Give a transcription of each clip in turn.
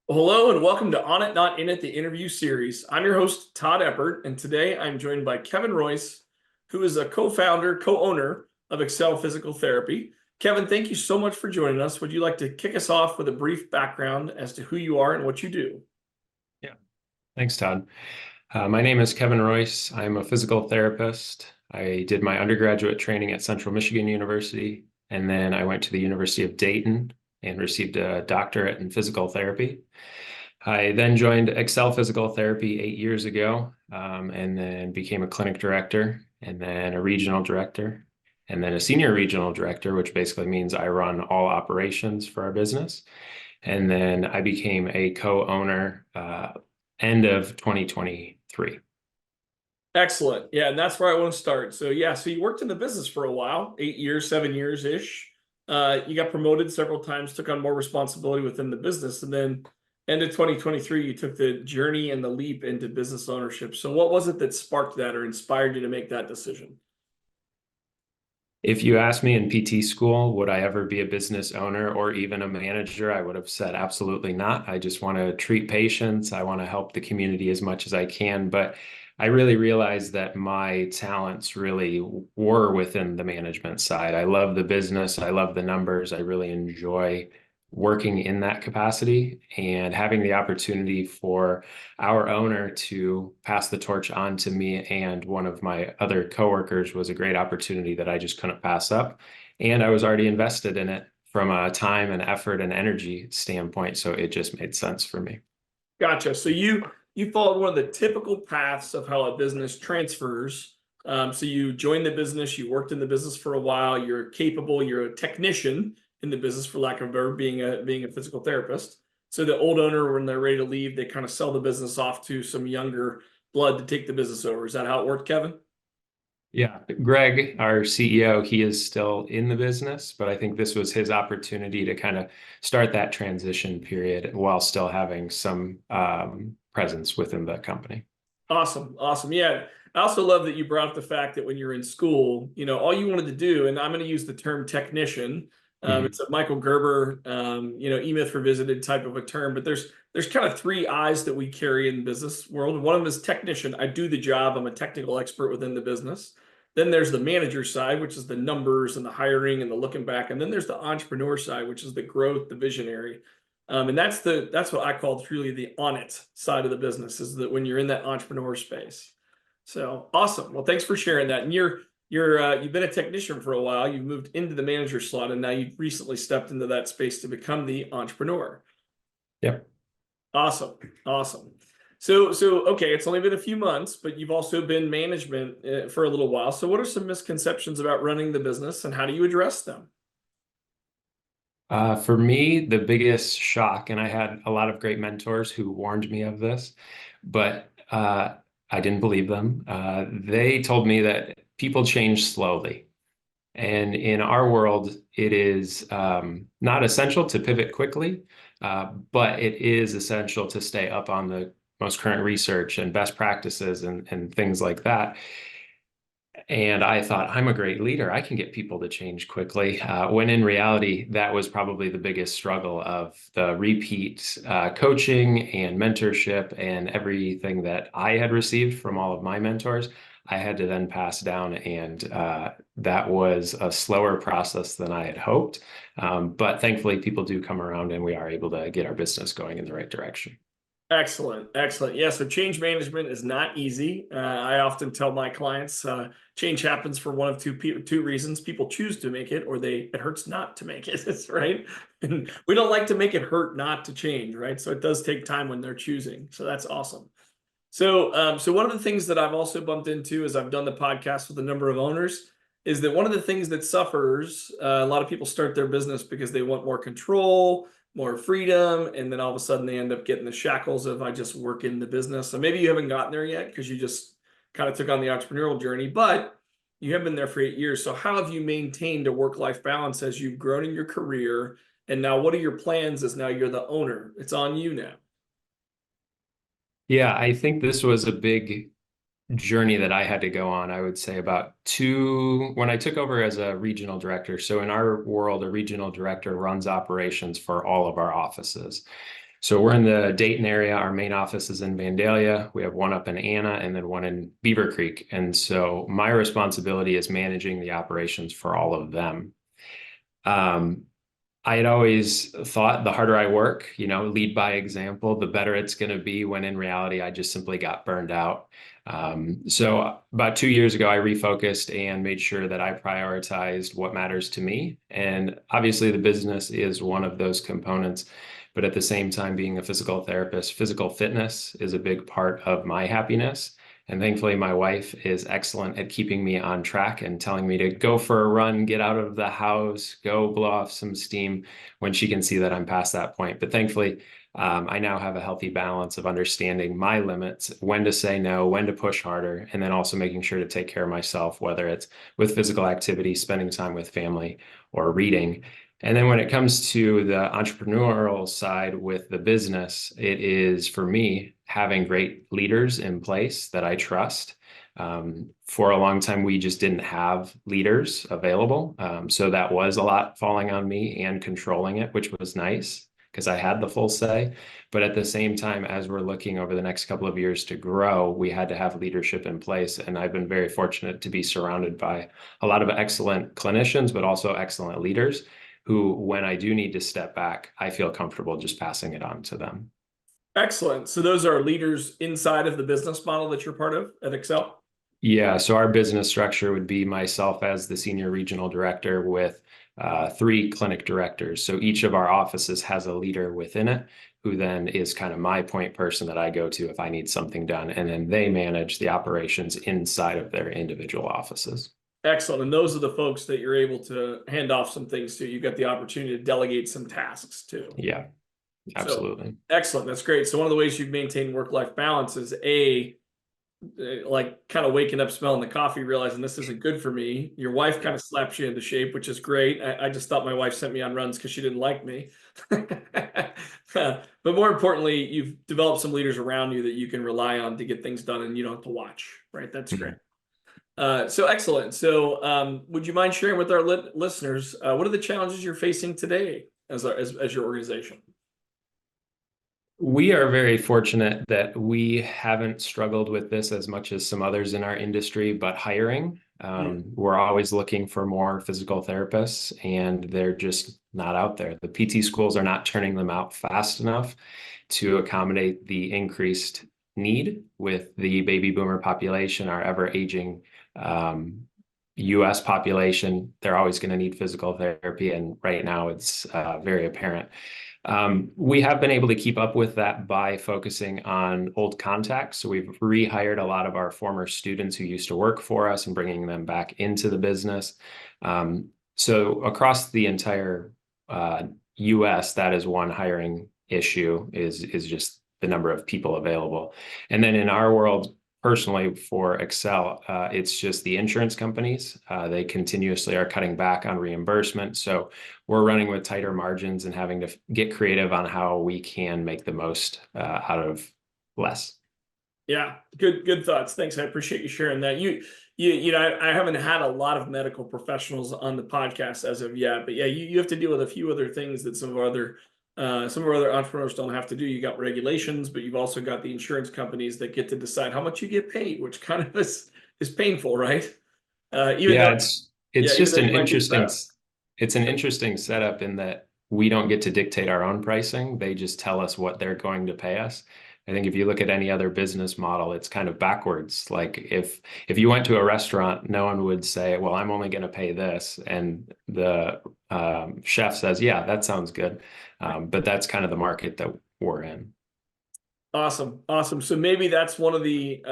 Well, hello and welcome to On It Not In It, the interview series. I'm your host, Todd Eppert, and today I'm joined by Kevin Royce, who is a co-founder, co-owner of Excel Physical Therapy. Kevin, thank you so much for joining us. Would you like to kick us off with a brief background as to who you are and what you do? Yeah, thanks, Todd. My name is Kevin Royce. I'm a physical therapist. I did my undergraduate training at Central Michigan University, and then I went to the University of Dayton and received a doctorate in physical therapy. I then joined Excel Physical Therapy 8 years ago, and then became a clinic director, and then a regional director, and then a senior regional director, which basically means I run all operations for our business. And then I became a co-owner end of 2023. Excellent. Yeah, and that's where I want to start. So you worked in the business for a while, 8 years, 7 years-ish. You got promoted several times, took on more responsibility within the business, and then end of 2023, you took the journey and the leap into business ownership. So what was it that sparked that or inspired you to make that decision? If you asked me in PT school, would I ever be a business owner or even a manager, I would have said absolutely not. I just want to treat patients. I want to help the community as much as I can. But I really realized that my talents really were within the management side. I love the business. I love the numbers. I really enjoy working in that capacity, and having the opportunity for our owner to pass the torch on to me and one of my other coworkers was a great opportunity that I just couldn't pass up. And I was already invested in it from a time and effort and energy standpoint, so it just made sense for me. Gotcha. So you followed one of the typical paths of how a business transfers. So you joined the business, you worked in the business for a while, you're capable, you're a technician in the business, for lack of a verb, being a physical therapist. So the old owner, when they're ready to leave, they kind of sell the business off to some younger blood to take the business over. Is that how it worked, Kevin? Yeah, Greg, our CEO, he is still in the business, but I think this was his opportunity to kind of start that transition period while still having some presence within the company. Awesome. Awesome. Yeah. I also love that you brought up the fact that when you're in school, all you wanted to do, and I'm going to use the term technician. Mhm. It's a Michael Gerber, E-Myth Revisited type of a term, but there's kind of three I's that we carry in the business world. One of them is technician. I do the job. I'm a technical expert within the business. Then there's the manager side, which is the numbers and the hiring and the looking back. And then there's the entrepreneur side, which is the growth, the visionary. And that's what I call truly the on it side of the business, is that when you're in that entrepreneur space. So awesome. Well, thanks for sharing that. And you've been a technician for a while. You've moved into the manager slot, and now you've recently stepped into that space to become the entrepreneur. Yep. Awesome. Awesome. So okay, it's only been a few months, but you've also been management for a little while. So what are some misconceptions about running the business, and how do you address them? For me, the biggest shock, and I had a lot of great mentors who warned me of this, but I didn't believe them. They told me that people change slowly. And in our world, it is not essential to pivot quickly, but it is essential to stay up on the most current research and best practices and things like that. And I thought, I'm a great leader. I can get people to change quickly. When in reality, that was probably the biggest struggle of the repeat coaching and mentorship and everything that I had received from all of my mentors. I had to then pass down, and that was a slower process than I had hoped. But thankfully, people do come around, and we are able to get our business going in the right direction. Excellent, excellent. Yeah, so change management is not easy. I often tell my clients change happens for one of two reasons. People choose to make it, or it hurts not to make it. Right? And we don't like to make it hurt not to change, right? So it does take time when they're choosing. So that's awesome. So one of the things that I've also bumped into as I've done the podcast with a number of owners is that one of the things that suffers, a lot of people start their business because they want more control, more freedom, and then all of a sudden they end up getting the shackles of I just work in the business. So maybe you haven't gotten there yet because you just kind of took on the entrepreneurial journey, but you have been there for 8 years. So how have you maintained a work-life balance as you've grown in your career? And now what are your plans as now you're the owner? It's on you now. Yeah, I think this was a big journey that I had to go on, I would say when I took over as a regional director. So in our world, a regional director runs operations for all of our offices. So we're in the Dayton area. Our main office is in Vandalia. We have one up in Anna and then one in Beaver Creek. And so my responsibility is managing the operations for all of them. Um, I had always thought the harder I work, lead by example, the better it's going to be, when in reality, I just simply got burned out. So about 2 years ago, I refocused and made sure that I prioritized what matters to me. And obviously, the business is one of those components. But at the same time, being a physical therapist, physical fitness is a big part of my happiness. And thankfully, my wife is excellent at keeping me on track and telling me to go for a run, get out of the house, go blow off some steam when she can see that I'm past that point. But thankfully, I now have a healthy balance of understanding my limits, when to say no, when to push harder, and then also making sure to take care of myself, whether it's with physical activity, spending time with family, or reading. And then when it comes to the entrepreneurial side with the business, it is for me having great leaders in place that I trust. For a long time, we just didn't have leaders available. So that was a lot falling on me and controlling it, which was nice because I had the full say. But at the same time, as we're looking over the next couple of years to grow, we had to have leadership in place. And I've been very fortunate to be surrounded by a lot of excellent clinicians, but also excellent leaders who, when I do need to step back, I feel comfortable just passing it on to them. Excellent. So those are leaders inside of the business model that you're part of at Excel? Yeah, so our business structure would be myself as the senior regional director with 3 clinic directors. So each of our offices has a leader within it, who then is kind of my point person that I go to if I need something done. And then they manage the operations inside of their individual offices. Excellent. And those are the folks that you're able to hand off some things to. You've got the opportunity to delegate some tasks to. Yeah, absolutely. So, excellent. That's great. So one of the ways you've maintained work-life balance is like kind of waking up, smelling the coffee, realizing this isn't good for me. Your wife kind of slaps you into shape, which is great. I just thought my wife sent me on runs because she didn't like me. But more importantly, you've developed some leaders around you that you can rely on to get things done, and you don't have to watch, right? That's great. So excellent. So would you mind sharing with our listeners, what are the challenges you're facing today as your organization? We are very fortunate that we haven't struggled with this as much as some others in our industry, but hiring. We're always looking for more physical therapists, and they're just not out there. The PT schools are not turning them out fast enough to accommodate the increased need with the baby boomer population, our ever aging US population. They're always going to need physical therapy, and right now it's very apparent. We have been able to keep up with that by focusing on old contacts. So we've rehired a lot of our former students who used to work for us and bringing them back into the business. So across the entire US, that is one hiring issue, is just the number of people available. And then in our world, personally, for Excel, it's just the insurance companies. They continuously are cutting back on reimbursement. So we're running with tighter margins and having to get creative on how we can make the most out of less. Yeah, good thoughts. Thanks. I appreciate you sharing that. I haven't had a lot of medical professionals on the podcast as of yet, but yeah, you have to deal with a few other things that some of our other entrepreneurs don't have to do. You got regulations, but you've also got the insurance companies that get to decide how much you get paid, which kind of is painful, right? It's just an interesting setup in that we don't get to dictate our own pricing. They just tell us what they're going to pay us. I think if you look at any other business model, it's kind of backwards. Like if you went to a restaurant, no one would say, well, I'm only going to pay this. And the chef says, yeah, that sounds good. But that's kind of the market that we're in. Awesome. So maybe that's one of the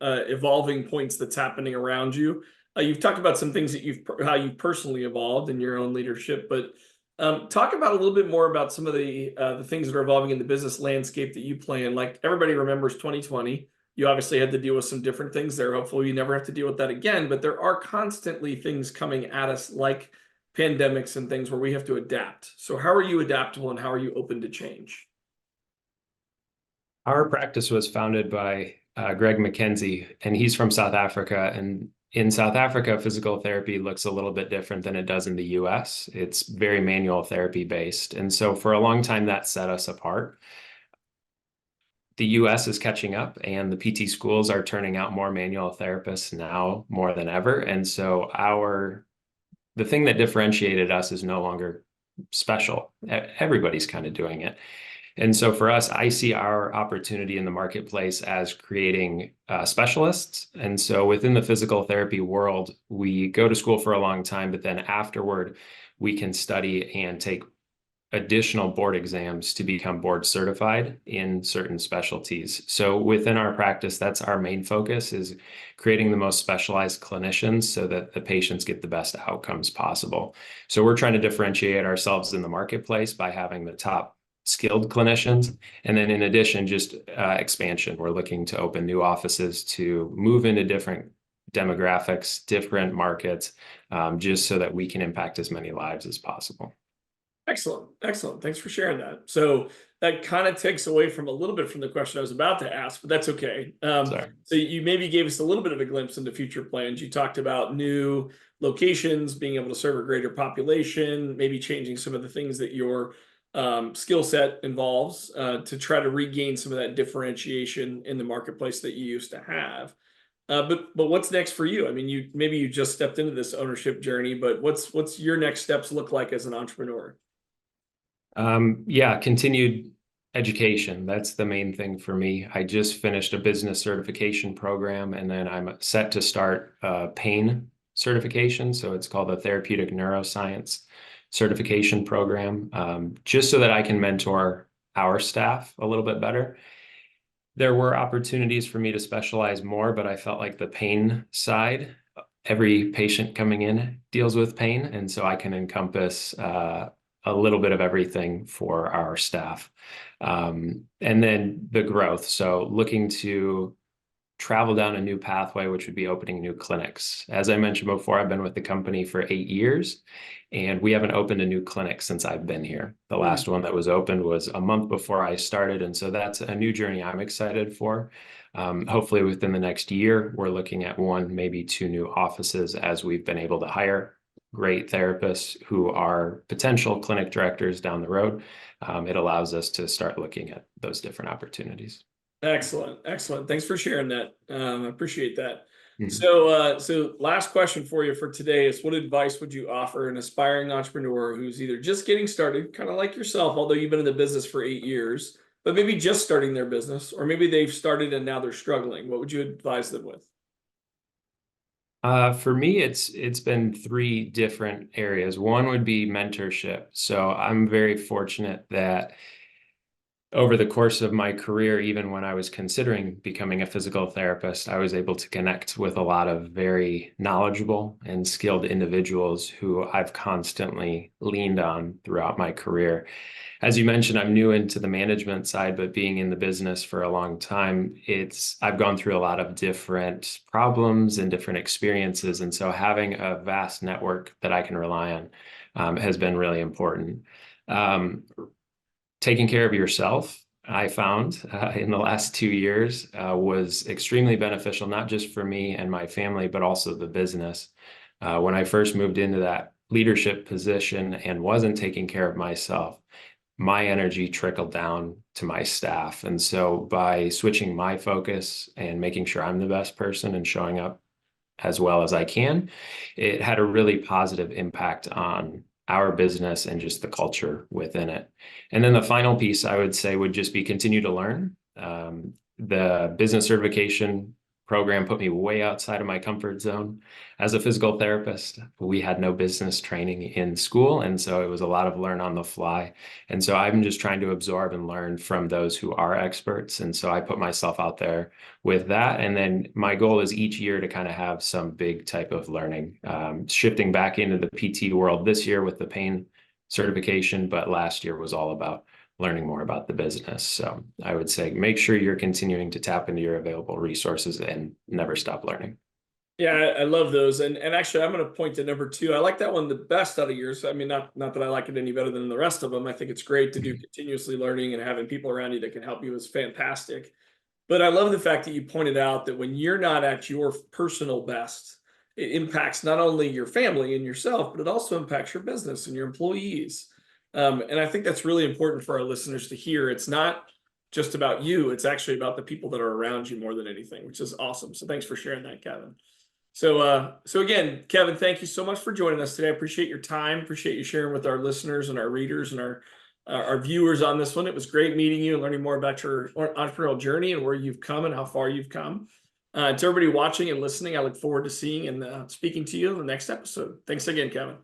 evolving points that's happening around you. You've talked about some things that how you've personally evolved in your own leadership, but talk about a little bit more about some of the things that are evolving in the business landscape that you play in. Like everybody remembers 2020. You obviously had to deal with some different things there. Hopefully you never have to deal with that again, but there are constantly things coming at us like pandemics and things where we have to adapt. So how are you adaptable and how are you open to change? Our practice was founded by Greg McKenzie, and he's from South Africa. And in South Africa, physical therapy looks a little bit different than it does in the US. It's very manual therapy based. And so for a long time, that set us apart. the US is catching up and the PT schools are turning out more manual therapists now more than ever. And so the thing that differentiated us is no longer special. Everybody's kind of doing it. And so for us, I see our opportunity in the marketplace as creating specialists. And so within the physical therapy world, we go to school for a long time, but then afterward, we can study and take additional board exams to become board certified in certain specialties. So within our practice, that's our main focus, is creating the most specialized clinicians so that the patients get the best outcomes possible. So we're trying to differentiate ourselves in the marketplace by having the top skilled clinicians. And then in addition, just expansion. We're looking to open new offices to move into different demographics, different markets, just so that we can impact as many lives as possible. Excellent. Excellent. Thanks for sharing that. So that kind of takes away from a little bit from the question I was about to ask, but that's okay. Sorry. So you maybe gave us a little bit of a glimpse into future plans. You talked about new locations, being able to serve a greater population, maybe changing some of the things that your skill set involves to try to regain some of that differentiation in the marketplace that you used to have. But what's next for you? I mean, you just stepped into this ownership journey, but what's your next steps look like as an entrepreneur? Yeah, continued education. That's the main thing for me. I just finished a business certification program, and then I'm set to start pain certification. So it's called the Therapeutic Neuroscience Certification Program, just so that I can mentor our staff a little bit better. There were opportunities for me to specialize more, but I felt like the pain side, every patient coming in deals with pain, and so I can encompass a little bit of everything for our staff. And then the growth. So looking to travel down a new pathway, which would be opening new clinics. As I mentioned before, I've been with the company for 8 years, and we haven't opened a new clinic since I've been here. The last one that was opened was a month before I started, and so that's a new journey I'm excited for. Hopefully within the next year, we're looking at 1, maybe 2 new offices, as we've been able to hire great therapists who are potential clinic directors down the road. It allows us to start looking at those different opportunities. Excellent. Excellent. Thanks for sharing that. I appreciate that. Mhm. So last question for you for today is, what advice would you offer an aspiring entrepreneur who's either just getting started, kind of like yourself, although you've been in the business for 8 years, but maybe just starting their business, or maybe they've started and now they're struggling? What would you advise them with? For me, it's been 3 different areas. One would be mentorship. So I'm very fortunate that over the course of my career, even when I was considering becoming a physical therapist, I was able to connect with a lot of very knowledgeable and skilled individuals who I've constantly leaned on throughout my career. As you mentioned, I'm new into the management side, but being in the business for a long time, I've gone through a lot of different problems and different experiences. And so having a vast network that I can rely on has been really important. Um, Taking care of yourself, I found in the last 2 years was extremely beneficial, not just for me and my family, but also the business. When I first moved into that leadership position and wasn't taking care of myself, my energy trickled down to my staff. And so by switching my focus and making sure I'm the best person and showing up as well as I can, it had a really positive impact on our business and just the culture within it. And then the final piece I would say would just be continue to learn. The business certification program put me way outside of my comfort zone. As a physical therapist, we had no business training in school, and so it was a lot of learn on the fly. And so I'm just trying to absorb and learn from those who are experts. And so I put myself out there with that. And then my goal is each year to kind of have some big type of learning, shifting back into the PT world this year with the pain certification, but last year was all about learning more about the business. So I would say make sure you're continuing to tap into your available resources and never stop learning. Yeah, I love those. And actually, I'm going to point to number 2. I like that one the best out of yours. I mean, not that I like it any better than the rest of them. I think it's great to do continuously learning, and having people around you that can help you is fantastic. But I love the fact that you pointed out that when you're not at your personal best, it impacts not only your family and yourself, but it also impacts your business and your employees. And I think that's really important for our listeners to hear. It's not just about you. It's actually about the people that are around you more than anything, which is awesome. So thanks for sharing that, Kevin. So again, Kevin, thank you so much for joining us today. I appreciate your time. Appreciate you sharing with our listeners and our readers and our viewers on this one. It was great meeting you and learning more about your entrepreneurial journey and where you've come and how far you've come. To everybody watching and listening, I look forward to seeing and speaking to you in the next episode. Thanks again, Kevin.